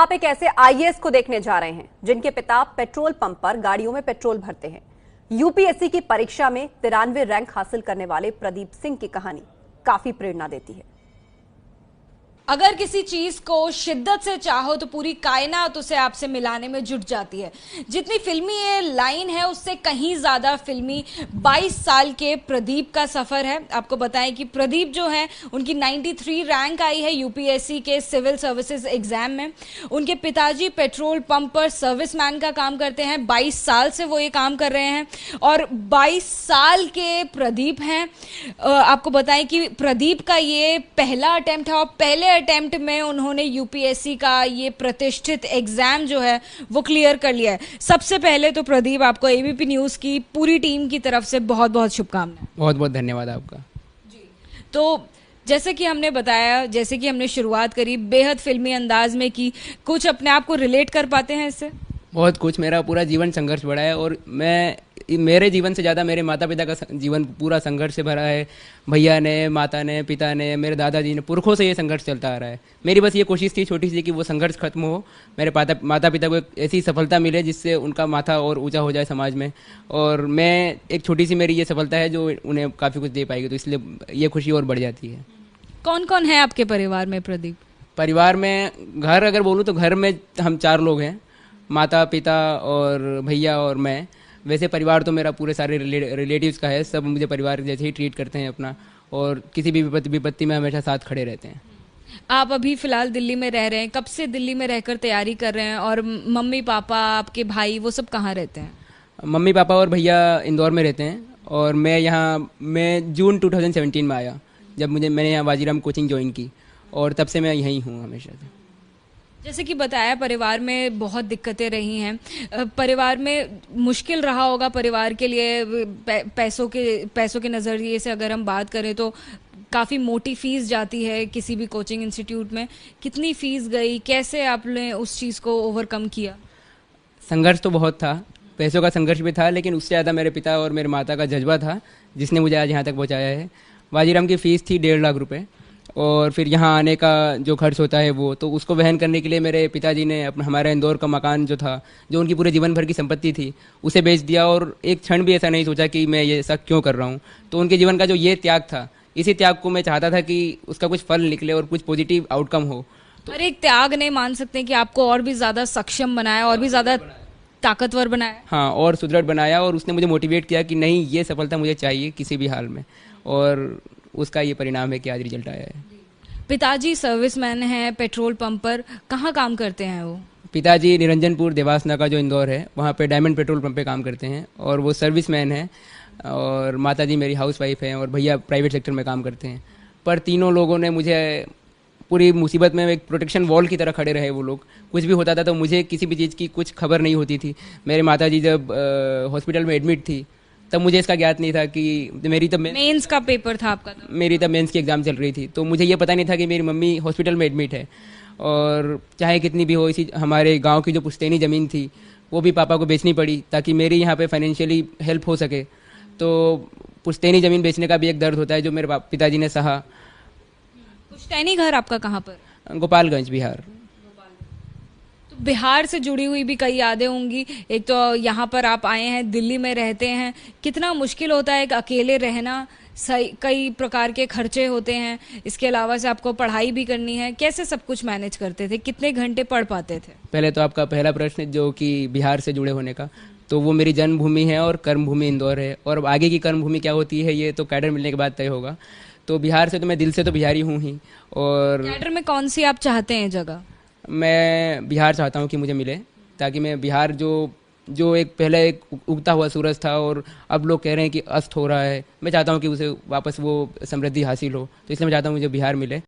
आप एक ऐसे आईएएस को देखने जा रहे हैं जिनके पिता पेट्रोल पंप पर गाड़ियों में पेट्रोल भरते हैं। यूपीएससी की परीक्षा में 93 रैंक हासिल करने वाले प्रदीप सिंह की कहानी काफी प्रेरणा देती है। अगर किसी चीज को शिद्दत से चाहो तो पूरी कायनात उसे आपसे मिलाने में जुट जाती है। जितनी फिल्मी ये लाइन है उससे कहीं ज्यादा फिल्मी 22 साल के प्रदीप का सफर है। आपको बताएं कि प्रदीप जो है उनकी 93 रैंक आई है यूपीएससी के सिविल सर्विसेज एग्जाम में। उनके पिताजी पेट्रोल पंप पर सर्विसमैन का काम करते हैं। 22 साल से वो ये काम कर रहे हैं और 22 साल के प्रदीप हैं। आपको बताएं कि प्रदीप का ये पहला अटेम्प्ट है और पहले अटेम्प्ट में उन्होंने यूपीएससी का ये प्रतिष्ठित एग्जाम जो है वो क्लियर कर लिया है। सबसे पहले तो प्रदीप, आपको एबीपी न्यूज की पूरी टीम की तरफ से बहुत बहुत शुभकामनाएं। बहुत बहुत धन्यवाद आपका जी। तो जैसे कि हमने बताया, जैसे कि हमने शुरुआत करी बेहद फिल्मी अंदाज में की, कुछ अपने आप को रिलेट कर पाते हैं इससे? बहुत कुछ। मेरा पूरा जीवन संघर्ष बढ़ा है और मेरे जीवन से ज़्यादा मेरे माता पिता का जीवन पूरा संघर्ष से भरा है। भैया ने, माता ने, पिता ने, मेरे दादाजी ने, पुरखों से ये संघर्ष चलता आ रहा है। मेरी बस ये कोशिश थी छोटी सी कि वो संघर्ष खत्म हो, मेरे माता पिता को एक ऐसी सफलता मिले जिससे उनका माथा और ऊंचा हो जाए समाज में, और मैं एक छोटी सी मेरी ये सफलता है जो उन्हें काफ़ी कुछ दे पाएगी, तो इसलिए ये खुशी और बढ़ जाती है। कौन कौन है आपके परिवार में प्रदीप? परिवार में घर अगर बोलूँ तो घर में हम 4 लोग हैं, माता पिता और भैया और मैं। वैसे परिवार तो मेरा पूरे सारे रिलेटिव्स का है, सब मुझे परिवार जैसे ही ट्रीट करते हैं अपना, और किसी भी विपत्ति में हमेशा साथ खड़े रहते हैं। आप अभी फिलहाल दिल्ली में रह रहे हैं, कब से दिल्ली में रहकर तैयारी कर रहे हैं? और मम्मी पापा, आपके भाई, वो सब कहाँ रहते हैं? मम्मी पापा और भैया इंदौर में रहते हैं, और मैं जून 2017 में आया जब मैंने यहाँ वाजीराम कोचिंग ज्वाइन की, और तब से मैं यहीं हूँ हमेशा से। जैसे कि बताया, परिवार में बहुत दिक्कतें रही हैं, परिवार में मुश्किल रहा होगा परिवार के लिए। पैसों के नज़रिए से अगर हम बात करें तो काफ़ी मोटी फीस जाती है किसी भी कोचिंग इंस्टीट्यूट में। कितनी फीस गई, कैसे आपने उस चीज़ को ओवरकम किया? संघर्ष तो बहुत था, पैसों का संघर्ष भी था, लेकिन उससे ज़्यादा मेरे पिता और मेरे माता का जज्बा था जिसने मुझे आज यहाँ तक पहुँचाया है। वाजीराम की फ़ीस थी 1.5 लाख रुपये, और फिर यहाँ आने का जो खर्च होता है वो तो उसको वहन करने के लिए मेरे पिताजी ने हमारा इंदौर का मकान जो था, जो उनकी पूरे जीवन भर की संपत्ति थी, उसे बेच दिया, और एक क्षण भी ऐसा नहीं सोचा कि मैं ये सब क्यों कर रहा हूँ। तो उनके जीवन का जो ये त्याग था, इसी त्याग को मैं चाहता था कि उसका कुछ फल निकले और कुछ पॉजिटिव आउटकम हो। तो और एक त्याग नहीं मान सकते कि आपको और भी ज़्यादा सक्षम बनाया, और भी ज़्यादा ताकतवर बनाया? हाँ, और सुदृढ़ बनाया, और उसने मुझे मोटिवेट किया कि नहीं, ये सफलता मुझे चाहिए किसी भी हाल में, और उसका ये परिणाम है कि आज रिजल्ट आया है। पिताजी सर्विसमैन हैं पेट्रोल पंप पर, कहाँ काम करते हैं वो? पिताजी निरंजनपुर देवासना का जो इंदौर है वहाँ पे डायमंड पेट्रोल पंप पे काम करते हैं, और वो सर्विसमैन हैं, और माताजी मेरी हाउसवाइफ हैं, और भैया प्राइवेट सेक्टर में काम करते हैं। पर तीनों लोगों ने मुझे पूरी मुसीबत में एक प्रोटेक्शन वॉल की तरह खड़े रहे। वो लोग, कुछ भी होता था तो मुझे किसी भी चीज़ की कुछ खबर नहीं होती थी। मेरे माताजी जब हॉस्पिटल में एडमिट थी तब मुझे इसका ज्ञात नहीं था कि मेंस का पेपर था आपका? मेरी तब मेंस की एग्ज़ाम चल रही थी, तो मुझे ये पता नहीं था कि मेरी मम्मी हॉस्पिटल में एडमिट है। और चाहे कितनी भी हो, इसी हमारे गांव की जो पुश्तैनी ज़मीन थी वो भी पापा को बेचनी पड़ी ताकि मेरी यहाँ पे फाइनेंशियली हेल्प हो सके। तो पुश्तैनी ज़मीन बेचने का भी एक दर्द होता है जो मेरे पिताजी ने सहा। पुश्तैनी घर आपका कहाँ पर? गोपालगंज, बिहार। बिहार से जुड़ी हुई भी कई यादें होंगी। एक तो यहाँ पर आप आए हैं, दिल्ली में रहते हैं, कितना मुश्किल होता है अकेले रहना, कई प्रकार के खर्चे होते हैं, इसके अलावा से आपको पढ़ाई भी करनी है। कैसे सब कुछ मैनेज करते थे? कितने घंटे पढ़ पाते थे? पहले तो आपका पहला प्रश्न जो कि बिहार से जुड़े होने का, तो वो मेरी जन्मभूमि है और कर्मभूमि इंदौर है, और आगे की कर्मभूमि क्या होती है ये तो कैडर मिलने के बाद तय होगा। तो बिहार से तो मैं दिल से तो बिहारी हूँ ही। और कैडर में कौन सी आप चाहते हैं जगह? मैं बिहार चाहता हूँ कि मुझे मिले, ताकि मैं बिहार जो एक पहले एक उगता हुआ सूरज था और अब लोग कह रहे हैं कि अस्त हो रहा है, मैं चाहता हूँ कि उसे वापस वो समृद्धि हासिल हो, तो इसलिए मैं चाहता हूँ मुझे बिहार मिले।